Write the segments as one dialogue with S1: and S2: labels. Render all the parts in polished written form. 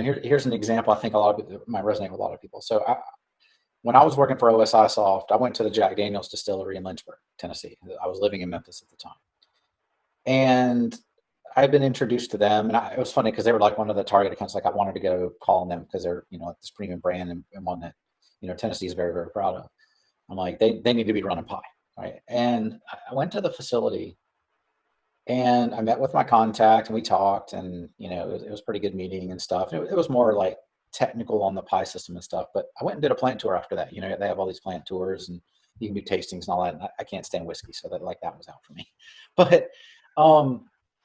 S1: here's an example. I think a lot of it might resonate with a lot of people. So when I was working for OSI Soft, I went to the Jack Daniels Distillery in Lynchburg, Tennessee. I was living in Memphis at the time. And I've been introduced to them, and it was funny because they were like one of the target accounts. Like I wanted to go call on them because they're like this premium brand and one that Tennessee is very, very proud of. I'm like, they need to be running pie, right? And I went to the facility, and I met with my contact, and we talked, and it was a pretty good meeting and stuff. It was more like technical on the pie system and stuff. But I went and did a plant tour after that. They have all these plant tours, and you can do tastings and all that. And I can't stand whiskey, so that was out for me. But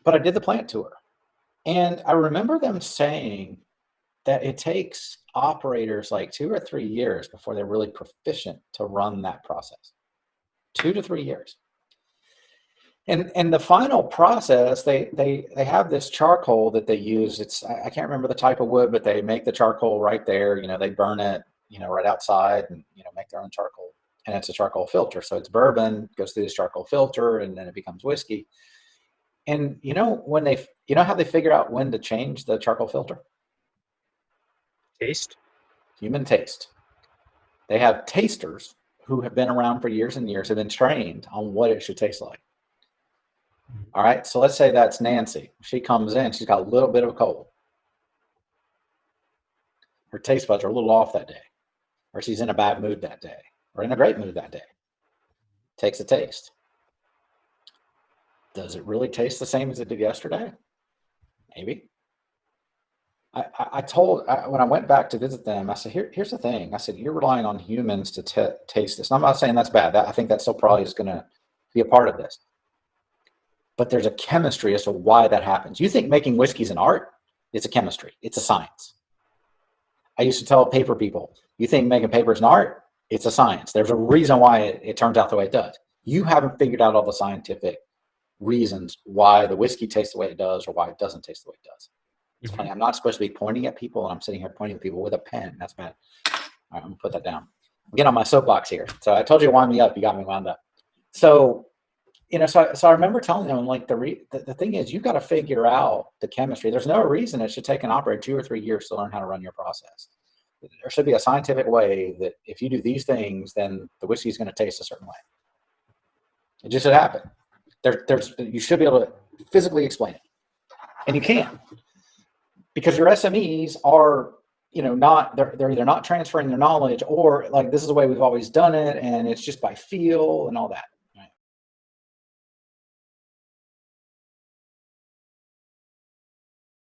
S1: but I did the plant tour, and I remember them saying that it takes operators like 2 or 3 years before they're really proficient to run that process. 2 to 3 years. And the final process, they have this charcoal that they use. I can't remember the type of wood, but they make the charcoal right there. They burn it, right outside, and make their own charcoal. And it's a charcoal filter, so it's bourbon, goes through this charcoal filter, and then it becomes whiskey. And when how they figure out when to change the charcoal filter?
S2: Taste.
S1: Human taste. They have tasters who have been around for years and years, have been trained on what it should taste like. All right, so let's say that's Nancy. She comes in, she's got a little bit of a cold. Her taste buds are a little off that day, or she's in a bad mood that day, or in a great mood that day. Takes a taste. Does it really taste the same as it did yesterday? Maybe. When I went back to visit them, I said, here's the thing. I said, you're relying on humans to taste this. And I'm not saying that's bad. I think that still probably is going to be a part of this. But there's a chemistry as to why that happens. You think making whiskey is an art? It's a chemistry. It's a science. I used to tell paper people, you think making paper is an art? It's a science. There's a reason why it turns out the way it does. You haven't figured out all the scientific reasons why the whiskey tastes the way it does or why it doesn't taste the way it does. It's funny. I'm not supposed to be pointing at people, and I'm sitting here pointing at people with a pen. That's bad. All right, I'm going to put that down. I'm getting on my soapbox here. So I told you to wind me up. You got me wound up. So, so I remember telling them, like, the thing is, you've got to figure out the chemistry. There's no reason it should take an operator 2 or 3 years to learn how to run your process. There should be a scientific way that if you do these things, then the whiskey is going to taste a certain way. It just should happen. You should be able to physically explain it. And you can. Because your SMEs are, they're either not transferring their knowledge, or like, this is the way we've always done it, and it's just by feel and all that.